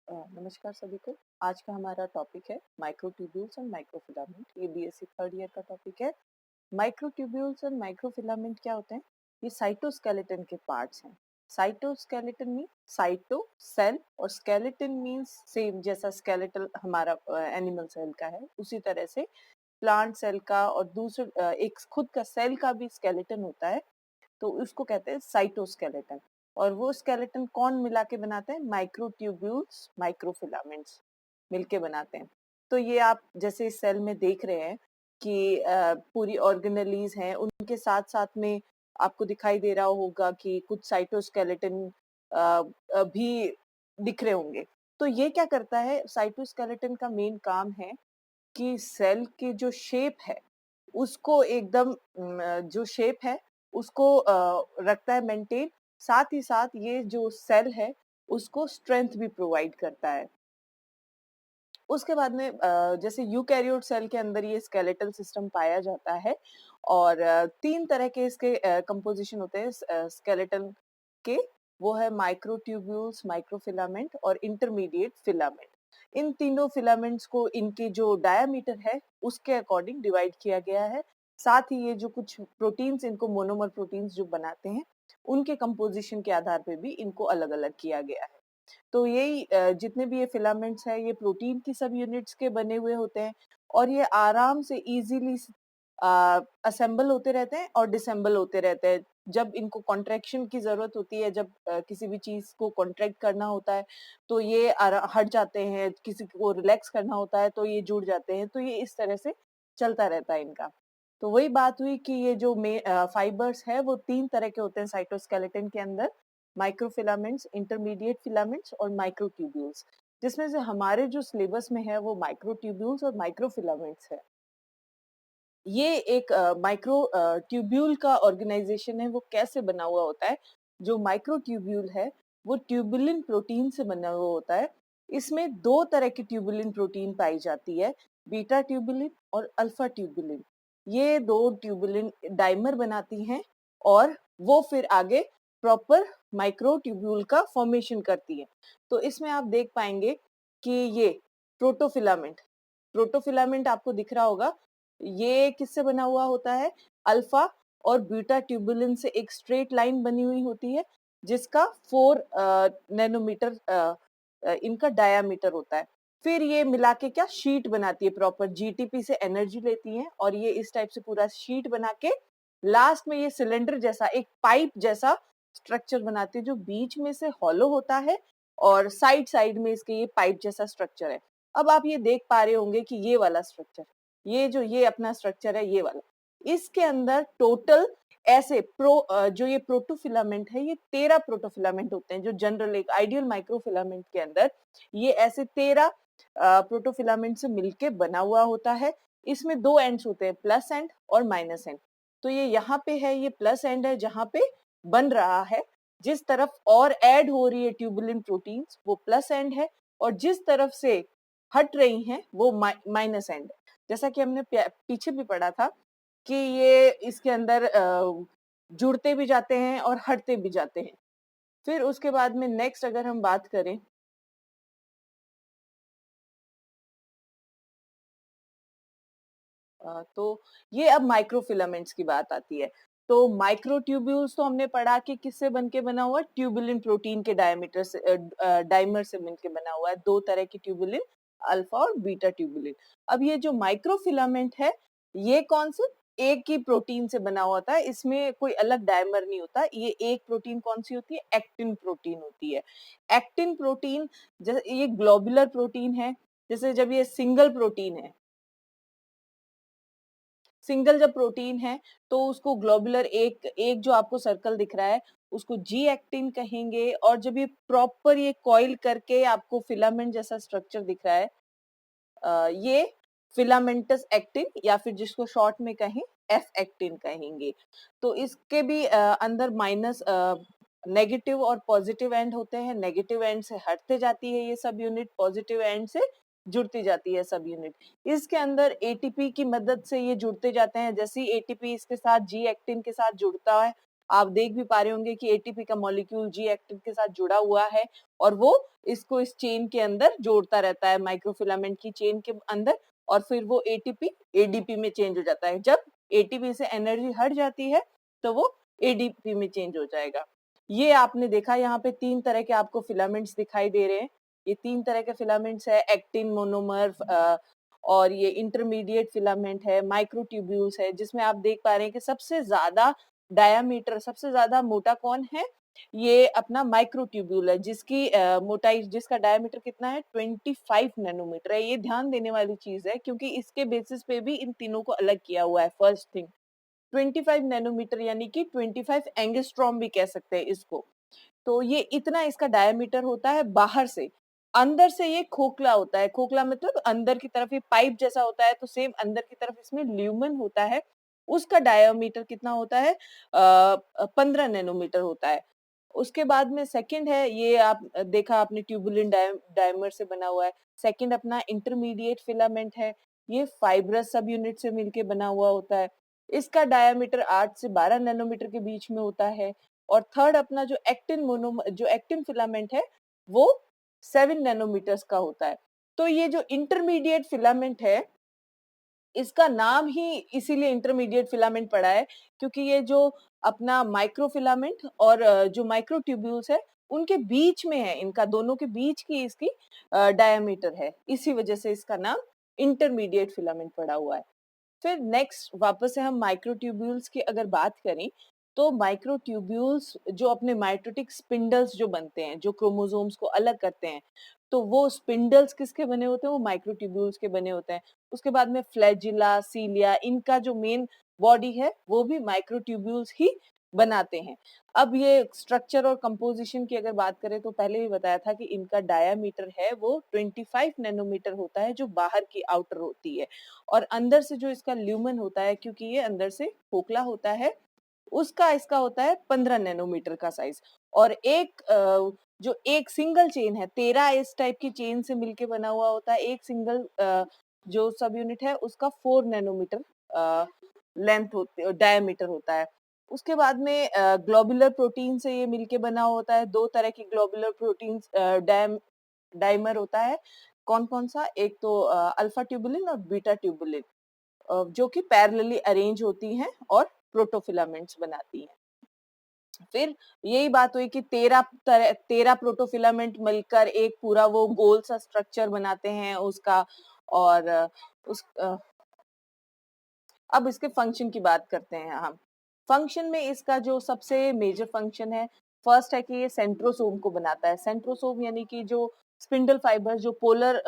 नमस्कार सभी को। आज का हमारा टॉपिक है माइक्रोट्यूब्यूल्स एंड माइक्रोफिलामेंट। ये बीएससी थर्ड ईयर का टॉपिक है। माइक्रोट्यूब्यूल्स एंड माइक्रोफिलामेंट क्या होते हैं? ये साइटोस्केलेटन के पार्ट्स हैं। साइटोस्केलेटन मीन साइटो सेल, और स्केलेटन मीन्स सेम जैसा स्केलेटल हमारा एनिमल सेल का है, उसी तरह से प्लांट सेल का और दूसरे एक खुद का सेल का भी स्केलेटन होता है, तो उसको कहते हैं साइटोस्केलेटन। और वो स्केलेटन कौन मिला के बनाते हैं? माइक्रोट्यूब्यूल्स माइक्रोफिलामेंट्स मिलके बनाते हैं। तो ये आप जैसे इस सेल में देख रहे हैं कि पूरी ऑर्गेनेलीज हैं, उनके साथ साथ में आपको दिखाई दे रहा होगा कि कुछ साइटोस्केलेटन भी दिख रहे होंगे। तो ये क्या करता है? साइटोस्केलेटन का मेन काम है कि सेल की जो शेप है उसको एकदम जो शेप है उसको रखता है मेंटेन। साथ ही साथ ये जो सेल है उसको स्ट्रेंथ भी प्रोवाइड करता है। उसके बाद में जैसे यूकैरियोट सेल के अंदर ये स्केलेटल सिस्टम पाया जाता है, और तीन तरह के इसके कंपोजिशन होते हैं स्केलेटल के। वो है माइक्रोट्यूब्यूल्स, माइक्रोफिलामेंट और इंटरमीडिएट फिलामेंट। इन तीनों फिलामेंट्स को इनके जो डायामीटर है उसके अकॉर्डिंग डिवाइड किया गया है। साथ ही ये जो कुछ प्रोटीन्स, इनको मोनोमर प्रोटीन्स जो बनाते हैं, उनके कंपोजिशन के आधार पे भी इनको अलग अलग किया गया है। तो यही जितने भी ये फिलामेंट्स हैं ये प्रोटीन की सब यूनिट्स के बने हुए होते हैं, और ये आराम से इजीली असेंबल होते रहते हैं और डिसेंबल होते रहते हैं। जब इनको कॉन्ट्रैक्शन की जरूरत होती है, जब किसी भी चीज को कॉन्ट्रैक्ट करना होता है तो ये हट जाते हैं, किसी को रिलैक्स करना होता है तो ये जुड़ जाते हैं। तो ये इस तरह से चलता रहता है इनका। तो वही बात हुई कि ये जो फाइबर्स है वो तीन तरह के होते हैं साइटोस्केलेटन के अंदर: माइक्रोफिलामेंट्स, इंटरमीडिएट फिलामेंट्स और माइक्रोट्यूब्यूल्स। जिसमें से हमारे जो सिलेबस में है वो माइक्रोट्यूब्यूल्स और माइक्रोफिलामेंट्स है। ये एक माइक्रो ट्यूब्यूल का ऑर्गेनाइजेशन है। वो कैसे बना हुआ होता है? जो माइक्रोट्यूब्यूल है वो ट्यूबुलिन प्रोटीन से बना हुआ होता है। इसमें दो तरह की ट्यूबुलिन प्रोटीन पाई जाती है: बीटा ट्यूबुलिन और अल्फा ट्यूबुलिन। ये दो ट्यूबुलिन डाइमर बनाती हैं, और वो फिर आगे प्रॉपर माइक्रोट्यूब्यूल का फॉर्मेशन करती है। तो इसमें आप देख पाएंगे कि ये प्रोटोफिलामेंट प्रोटोफिलामेंट आपको दिख रहा होगा। ये किससे बना हुआ होता है? अल्फा और बीटा ट्यूबुलिन से एक स्ट्रेट लाइन बनी हुई होती है, जिसका 4 नैनोमीटर इनका डायामीटर होता है। फिर ये मिला के क्या शीट बनाती है, प्रॉपर जीटीपी से एनर्जी लेती है, और ये इस टाइप से पूरा शीट बना के लास्ट में ये सिलेंडर जैसा एक पाइप जैसा स्ट्रक्चर बनाती है, जो बीच में से हॉलो होता है और साइड साइड में इसके ये पाइप जैसा स्ट्रक्चर है। अब आप ये देख पा रहे होंगे कि ये वाला स्ट्रक्चर, ये अपना स्ट्रक्चर है, ये वाला। इसके अंदर टोटल ऐसे जो ये प्रोटोफिलामेंट है, ये 13 प्रोटोफिलामेंट होते हैं। जो जनरल एक आइडियल माइक्रोफिलामेंट के अंदर ये ऐसे 13 प्रोटोफिलामेंट से मिलके बना हुआ होता है। इसमें दो एंड्स होते हैं, प्लस एंड और माइनस एंड। तो ये यहाँ पे है, ये प्लस एंड है जहाँ पे बन रहा है। जिस तरफ और ऐड हो रही है ट्यूबुलिन प्रोटीन्स वो प्लस एंड है, और जिस तरफ से हट रही हैं वो माइनस एंड है। जैसा कि हमने पीछे भी पढ़ा था कि ये इसके अंदर जुड़ते भी जाते हैं और हटते भी जाते हैं। फिर उसके बाद में नेक्स्ट अगर हम बात करें, तो ये अब माइक्रोफिलामेंट्स की बात आती है। तो माइक्रोट्यूब्यूल्स तो हमने पढ़ा कि किससे बनके बना हुआ है? ट्यूबुलिन प्रोटीन के डायमीटर से डाइमर से मिलके बना हुआ है। दो तरह की ट्यूबुलिन, अल्फा और बीटा ट्यूबुलिन। अब ये जो माइक्रोफिलामेंट है ये कौन से? एक ही प्रोटीन से बना हुआ था, इसमें कोई अलग डायमर नहीं होता। ये एक प्रोटीन कौन सी होती है? एक्टिन प्रोटीन होती है। एक्टिन प्रोटीन जैसे ये ग्लोबुलर प्रोटीन है। जैसे जब ये सिंगल प्रोटीन है, सिंगल जब प्रोटीन है तो उसको ग्लोबुलर, एक एक जो आपको सर्कल दिख रहा है उसको जी एक्टिन कहेंगे। और जब ये प्रॉपर ये कॉइल करके आपको फिलामेंट जैसा स्ट्रक्चर दिख रहा है, ये फिलामेंटस एक्टिन, या फिर जिसको शॉर्ट में कहें एफ एक्टिन कहेंगे। तो इसके भी अंदर माइनस नेगेटिव और पॉजिटिव एंड होते हैं। नेगेटिव एंड से हटते जाती है ये सब यूनिट, पॉजिटिव एंड से जुड़ती जाती है सब यूनिट। इसके अंदर एटीपी की मदद से ये जुड़ते जाते हैं। जैसे ही एटीपी इसके साथ जी एक्टिन के साथ जुड़ता है, आप देख भी पा रहे होंगे कि एटीपी का मॉलिक्यूल जी एक्टिन के साथ जुड़ा हुआ है और वो इसको इस चेन के अंदर जोड़ता रहता है, माइक्रोफिलामेंट की चेन के अंदर, और फिर वो एटीपी एडीपी में चेंज हो जाता है। जब एटीपी से एनर्जी हट जाती है तो वो एडीपी में चेंज हो जाएगा। ये आपने देखा, यहाँ पे 3 तरह के आपको फिलामेंट्स दिखाई दे रहे हैं। ये 3 तरह के फिलामेंट्स है, एक्टिन मोनोमर और ये इंटरमीडिएट फिलामेंट है, माइक्रोट्यूब्यूल्स है, जिसमें आप देख पा रहे हैं कि सबसे ज्यादा डायामीटर, सबसे ज्यादा मोटा कौन है? ये अपना माइक्रोट्यूब्यूल है, जिसकी मोटाई, जिसका डायमीटर कितना है? 25 नैनोमीटर है। ये ध्यान देने वाली चीज है क्योंकि इसके बेसिस पे भी इन तीनों को अलग किया हुआ है। फर्स्ट थिंग 25 नैनोमीटर यानी कि 25 एंगस्ट्रॉम भी कह सकते हैं इसको। तो ये इतना इसका डायमीटर होता है बाहर से। अंदर से ये खोखला होता है। खोखला मतलब अंदर की तरफ ये पाइप जैसा होता है, तो सेम अंदर की तरफ इसमें ल्यूमेन होता है। उसका डायमीटर कितना होता है? 15 नैनोमीटर होता है। उसके बाद में सेकंड है, ये आप देखा आपने, ट्यूबुलिन डायमर से बना हुआ है। सेकंड अपना इंटरमीडिएट फिलामेंट है। ये फाइब्रस सब यूनिट से मिलके बना हुआ होता है। इसका डायमीटर 8 से 12 नैनोमीटर के बीच में होता है। और थर्ड अपना जो एक्टिन फिलामेंट है वो 7 नैनोमीटर्स का होता है। तो ये जो इंटरमीडिएट फिलामेंट है, इसका नाम ही इसीलिए इंटरमीडिएट फिलामेंट पड़ा है क्योंकि ये जो अपना माइक्रोफिलामेंट और जो माइक्रोट्यूब्यूल्स है उनके बीच में है, इनका दोनों के बीच की इसकी डायमीटर है, इसी वजह से इसका नाम इंटरमीडिएट फिलामेंट पड़ा हुआ है। फिर नेक्स्ट वापस से हम माइक्रोट्यूब्यूल्स की अगर बात करें, तो माइक्रोट्यूब्यूल्स जो अपने माइटोटिक स्पिंडल्स जो बनते हैं, जो क्रोमोसोम्स को अलग करते हैं, तो वो स्पिंडल्स किसके बने होते हैं? वो माइक्रोट्यूब्यूल्स के बने होते हैं। उसके बाद में फ्लैजिला, सीलिया, इनका जो मेन बॉडी है वो भी माइक्रोट्यूब्यूल्स ही बनाते हैं। अब ये स्ट्रक्चर और कंपोजिशन की अगर बात करें तो पहले भी बताया था कि इनका डायामीटर है वो 25 नैनोमीटर होता है, जो बाहर की आउटर होती है। और अंदर से जो इसका ल्यूमेन होता है, क्योंकि ये अंदर से खोखला होता है, उसका इसका होता है 15 नैनोमीटर का साइज। और एक जो एक सिंगल चेन है, 13 इस टाइप की चेन से मिलके बना हुआ होता है। एक सिंगल जो सब यूनिट है उसका 4 नैनोमीटर लेंथ होती, डायमीटर होता है। उसके बाद में ग्लोबुलर प्रोटीन से ये मिलके बना होता है। 2 तरह की ग्लोबुलर प्रोटीन डाइमर होता है। कौन कौन सा? एक तो अल्फा ट्यूबुलिन और बीटा ट्यूबुलिन, जो कि पैरेलली अरेंज होती हैं और प्रोटोफिलामेंट्स बनाती हैं। फिर यही बात हुई कि 13 प्रोटोफिलामेंट मिलकर एक पूरा वो गोल सा स्ट्रक्चर बनाते हैं उसका। और उस अब इसके फंक्शन की बात करते हैं हम। फंक्शन में इसका जो सबसे मेजर फंक्शन है, फर्स्ट है कि ये सेंट्रोसोम को बनाता है। सेंट्रोसोम यानी कि जो स्पिंडल फाइबर, जो पोलर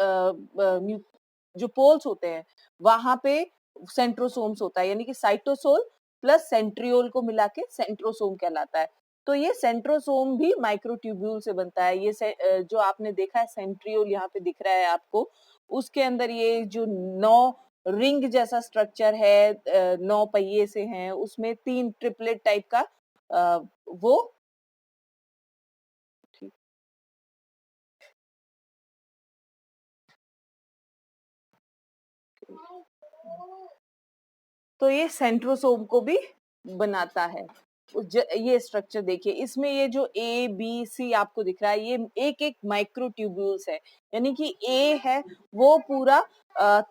जो पोल्स होते हैं वहां पे सेंट्रोसोम्स होता है, यानी कि साइटोसोल प्लस सेंट्रियोल को मिला के सेंट्रोसोम कहलाता है। तो ये सेंट्रोसोम भी माइक्रोट्यूब्यूल से बनता है। ये जो आपने देखा है सेंट्रियोल यहाँ पे दिख रहा है आपको, उसके अंदर ये जो 9 रिंग जैसा स्ट्रक्चर है, 9 पहिए से हैं, उसमें 3 ट्रिपलेट टाइप का वो ठीक। तो ये सेंट्रोसोम को भी बनाता है। ये स्ट्रक्चर देखिए, इसमें ये जो ए बी सी आपको दिख रहा है, ये एक एक माइक्रोट्यूब्यूल्स है। यानी कि ए है वो पूरा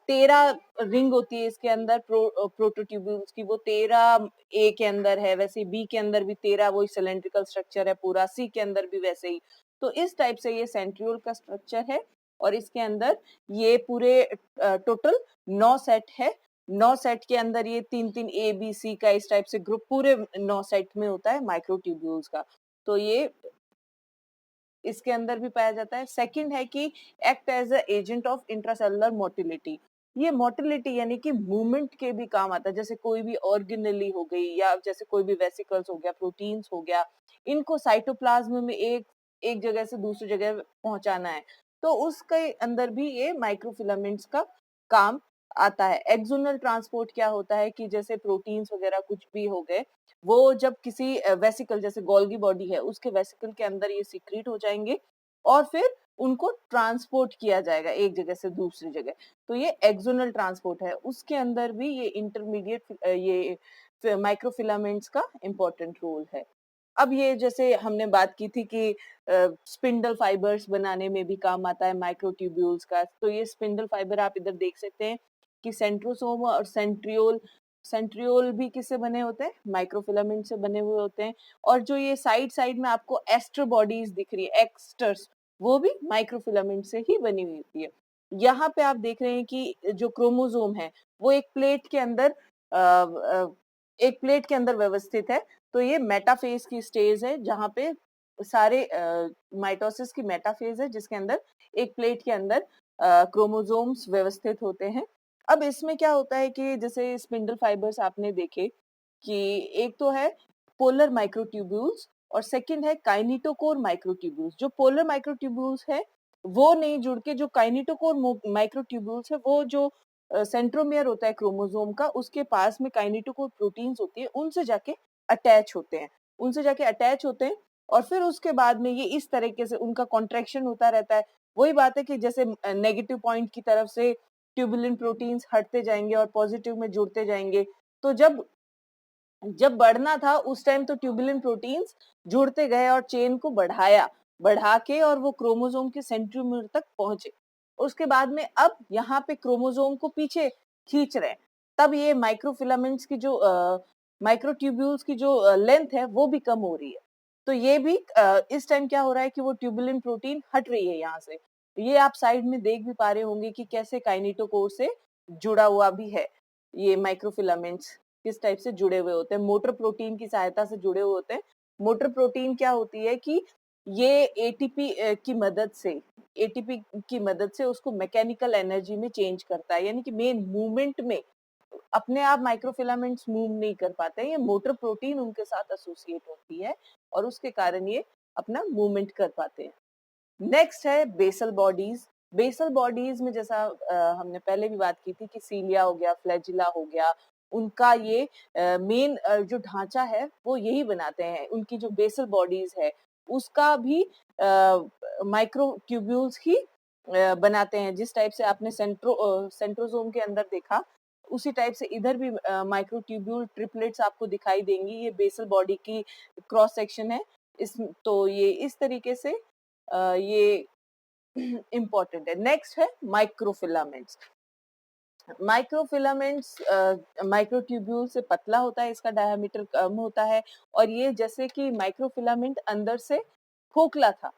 13 रिंग होती है इसके अंदर, प्रोटोट्यूब्यूल्स की, वो 13 ए के अंदर है। वैसे बी के अंदर भी 13 वही सिलेंड्रिकल स्ट्रक्चर है पूरा, सी के अंदर भी वैसे ही। तो इस टाइप से ये सेंट्रियोल का स्ट्रक्चर है और इसके अंदर ये पूरे टोटल 9 सेट है। 9 सेट के अंदर ये 3-3 ए बी सी का इस टाइप से ग्रुप पूरे 9 सेट में होता है माइक्रोट्यूब्यूल्स का। तो ये इसके अंदर भी पाया जाता है। सेकंड है कि act as a agent of intracellular motility. ये मोटिलिटी यानी कि मूवमेंट के भी काम आता है। जैसे कोई भी ऑर्गेनेली हो गई, या जैसे कोई भी वेसिकल्स हो गया, प्रोटीन्स हो गया, इनको साइटोप्लाज्म में एक एक जगह से दूसरी जगह पहुंचाना है, तो उसके अंदर भी ये माइक्रोफिलामेंट्स का काम आता है। एक्सोनल ट्रांसपोर्ट क्या होता है कि जैसे प्रोटीन्स वगैरह कुछ भी हो गए, वो जब किसी वेसिकल, जैसे गोल्गी बॉडी है, उसके वेसिकल के अंदर ये सीक्रेट हो जाएंगे और फिर उनको ट्रांसपोर्ट किया जाएगा एक जगह से दूसरी जगह। तो ये एक्सोनल ट्रांसपोर्ट है। उसके अंदर भी ये इंटरमीडिएट ये माइक्रोफिलामेंट्स का इम्पोर्टेंट रोल है। अब ये जैसे हमने बात की थी कि स्पिंडल फाइबर्स बनाने में भी काम आता है माइक्रोट्यूब्यूल्स का, तो ये स्पिंडल फाइबर आप इधर देख सकते हैं कि सेंट्रोसोम और सेंट्रियोल, सेंट्रियोल भी किससे बने होते हैं, माइक्रोफिलामेंट से बने हुए होते हैं। और जो ये साइड साइड में आपको एस्टर बॉडीज दिख रही है, एक्स्टर्स, वो भी माइक्रोफिलामेंट से ही बनी हुई होती है। यहाँ पे आप देख रहे हैं कि जो क्रोमोसोम है वो एक प्लेट के अंदर व्यवस्थित है। तो ये मेटाफेज की स्टेज है जहाँ पे सारे माइटोसिस की मेटाफेज है जिसके अंदर एक प्लेट के अंदर क्रोमोसोम्स व्यवस्थित होते हैं। अब इसमें क्या होता है कि जैसे स्पिंडल फाइबर्स आपने देखे कि एक तो है पोलर माइक्रोट्यूब्यूल्स और सेकंड है काइनेटोकोर माइक्रोट्यूब्यूल्स। जो पोलर माइक्रोट्यूब्यूल्स है वो नहीं जुड़ के जो काइनेटोकोर माइक्रोट्यूब्यूल्स है, वो जो सेंट्रोमियर होता है क्रोमोसोम का, उसके पास में काइनेटोकोर प्रोटीन्स होती है, उनसे जाके अटैच होते हैं, और फिर उसके बाद में ये इस तरीके से उनका कॉन्ट्रैक्शन होता रहता है। वही बात है कि जैसे नेगेटिव पॉइंट की तरफ से ट्यूबुलिन प्रोटीन्स हटते जाएंगे और पॉजिटिव में जुड़ते जाएंगे। तो जब जब बढ़ना था उस टाइम तो ट्यूबुलिन प्रोटीन्स जुड़ते गए और चेन को बढ़ा के और वो क्रोमोसोम के सेंट्रोमियर तक पहुंचे। उसके बाद में अब यहाँ पे क्रोमोसोम को पीछे खींच रहे हैं, तब ये माइक्रोफिलामेंट्स की जो माइक्रोट्यूब्यूल्स की जो लेंथ है वो भी कम हो रही है। तो ये भी इस टाइम क्या हो रहा है कि वो ट्यूबुलिन प्रोटीन हट रही है यहाँ से। ये आप साइड में देख भी पा रहे होंगे कि कैसे काइनेटोकोर से जुड़ा हुआ भी है। ये माइक्रोफिलामेंट्स किस टाइप से जुड़े हुए होते हैं, मोटर प्रोटीन की सहायता से जुड़े हुए होते हैं। मोटर प्रोटीन क्या होती है कि ये एटीपी की मदद से उसको मैकेनिकल एनर्जी में चेंज करता है, यानी कि मेन मूवमेंट में अपने आप माइक्रोफिलामेंट्स मूव नहीं कर पाते हैं, ये मोटर प्रोटीन उनके साथ एसोसिएट होती है और उसके कारण ये अपना मूवमेंट कर पाते हैं। नेक्स्ट है बेसल बॉडीज। बेसल बॉडीज में जैसा हमने पहले भी बात की थी कि सीलिया हो गया, फ्लैजिला हो गया, उनका ये मेन जो ढांचा है वो यही बनाते हैं। उनकी जो बेसल बॉडीज है उसका भी माइक्रोट्यूब्यूल्स ही बनाते हैं। जिस टाइप से आपने सेंट्रोसोम के अंदर देखा, उसी टाइप से इधर भी माइक्रोट्यूब्यूल ट्रिपलेट्स आपको दिखाई देंगी। ये बेसल बॉडी की क्रॉस सेक्शन है। इस तो ये इस तरीके से ये इम्पोर्टेंट है। नेक्स्ट है माइक्रोफिलामेंट्स। माइक्रोफिलामेंट्स माइक्रोट्यूब्यूल से पतला होता है, इसका डायमीटर कम होता है और ये जैसे कि माइक्रोफिलामेंट अंदर से खोखला था,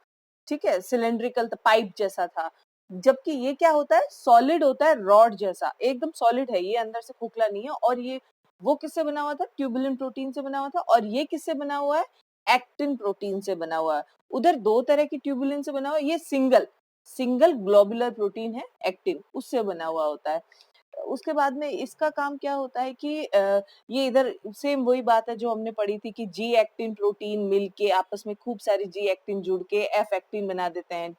ठीक है, सिलेंड्रिकल पाइप जैसा था, जबकि ये क्या होता है, सॉलिड होता है, रॉड जैसा, एकदम सॉलिड है ये, अंदर से खोखला नहीं है। और ये वो किससे बना हुआ था, ट्यूबुलिन प्रोटीन से बना हुआ था। और ये किससे बना हुआ है, एक्टिन प्रोटीन से बना हुआ है। उधर दो तरह की ट्यूबुलिन से बना हुआ है, ये सिंगल सिंगल ग्लोबुलर प्रोटीन है, एक्टिन, उससे बना हुआ होता है। उसके बाद में इसका काम क्या होता है कि ये इधर सेम वही बात है जो हमने पढ़ी थी कि जी एक्टिन प्रोटीन मिलके आपस में खूब सारी जी एक्टिन जुड़ के एफ एक्टिन बना देते हैं।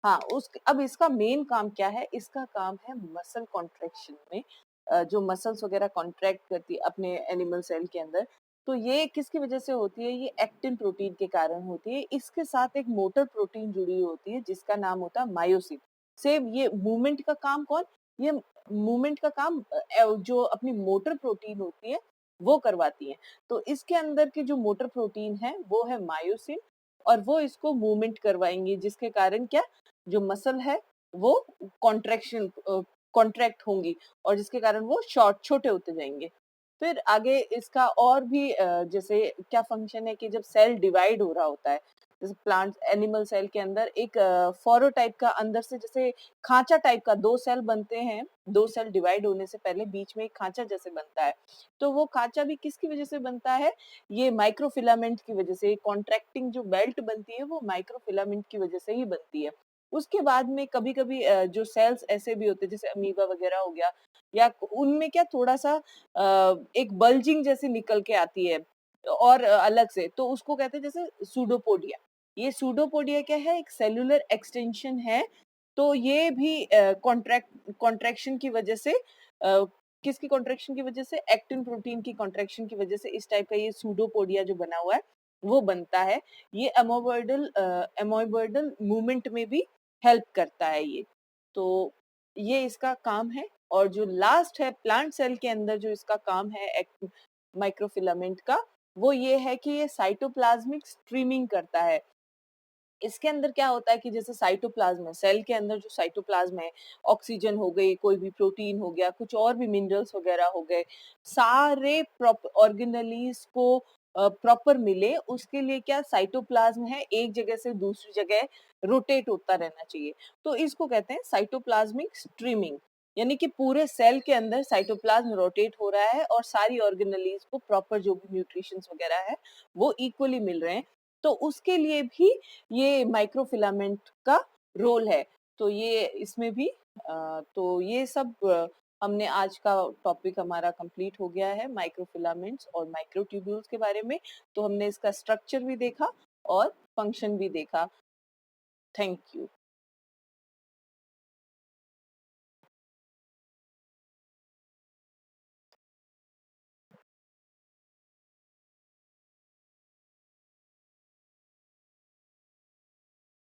हाँ, उस अब इसका मेन काम क्या है, इसका काम है मसल कॉन्ट्रैक्शन में, जो मसल्स वगैरह कॉन्ट्रैक्ट करती है अपने एनिमल सेल के अंदर, तो ये किसकी वजह से होती है, ये एक्टिन प्रोटीन के कारण होती है। इसके साथ एक मोटर प्रोटीन जुड़ी हुई होती है जिसका नाम होता है मायोसिन। सेम ये मूवमेंट का काम ये मूवमेंट का काम जो अपनी मोटर प्रोटीन होती है वो करवाती है। तो इसके अंदर की जो मोटर प्रोटीन है वो है मायोसिन, और वो इसको मूवमेंट करवाएंगे जिसके कारण क्या, जो मसल है वो कॉन्ट्रैक्शन कॉन्ट्रैक्ट होंगी और जिसके कारण वो शॉर्ट छोटे होते जाएंगे। फिर आगे इसका और भी जैसे क्या फंक्शन है कि जब सेल डिवाइड हो रहा होता है, जैसे प्लांट एनिमल सेल के अंदर एक फोरो टाइप का अंदर से जैसे खांचा टाइप का दो सेल बनते हैं, दो सेल डिवाइड होने से पहले बीच में एक खांचा जैसे बनता है। तो वो खांचा भी किसकी वजह से बनता है, ये माइक्रोफिलामेंट की वजह से। कॉन्ट्रैक्टिंग जो बेल्ट बनती है वो माइक्रोफिलामेंट की वजह से ही बनती है। उसके बाद में कभी कभी जो सेल्स ऐसे भी होते हैं जैसे अमीबा वगैरह हो गया, या उनमें क्या थोड़ा सा एक बल्जिंग जैसी निकल के आती है और अलग से, तो उसको कहते हैं जैसे सूडोपोडिया। ये सूडोपोडिया क्या है, एक सेलुलर एक्सटेंशन है। तो ये भी कॉन्ट्रैक्शन की वजह से किसकी कॉन्ट्रैक्शन की वजह से, एक्टिन प्रोटीन की कॉन्ट्रैक्शन की वजह से इस टाइप का ये सूडोपोडिया जो बना हुआ है वो बनता है। ये एमोइबॉइडल मूवमेंट में भी हेल्प करता है ये। तो ये इसका काम है और जो लास्ट है प्लांट सेल के अंदर जो इसका काम है माइक्रोफिलामेंट का, वो ये है कि ये साइटोप्लाज्मिक स्ट्रीमिंग करता है। इसके अंदर क्या होता है कि जैसे साइटोप्लाज्म है, सेल के अंदर जो साइटोप्लाज्म है, ऑक्सीजन हो गई, कोई भी प्रोटीन हो गया, कुछ और भी मिनरल्स वगैरह हो गए, सारे ऑर्गेनेलीज को प्रॉपर मिले, उसके लिए क्या साइटोप्लाज्म है, एक जगह से दूसरी जगह रोटेट होता रहना चाहिए। तो इसको कहते हैं साइटोप्लाज्मिक स्ट्रीमिंग, यानी कि पूरे सेल के अंदर साइटोप्लाज्म रोटेट हो रहा है और सारी ऑर्गेनेलीज को प्रॉपर जो भी न्यूट्रिशंस वगैरह है वो इक्वली मिल रहे हैं। तो उसके लिए भी ये माइक्रोफिलामेंट का रोल है। तो ये इसमें भी तो ये सब हमने आज का टॉपिक हमारा कंप्लीट हो गया है माइक्रोफिलामेंट्स और माइक्रोट्यूब्यूल्स के बारे में। तो हमने इसका स्ट्रक्चर भी देखा और फंक्शन भी देखा। Thank you.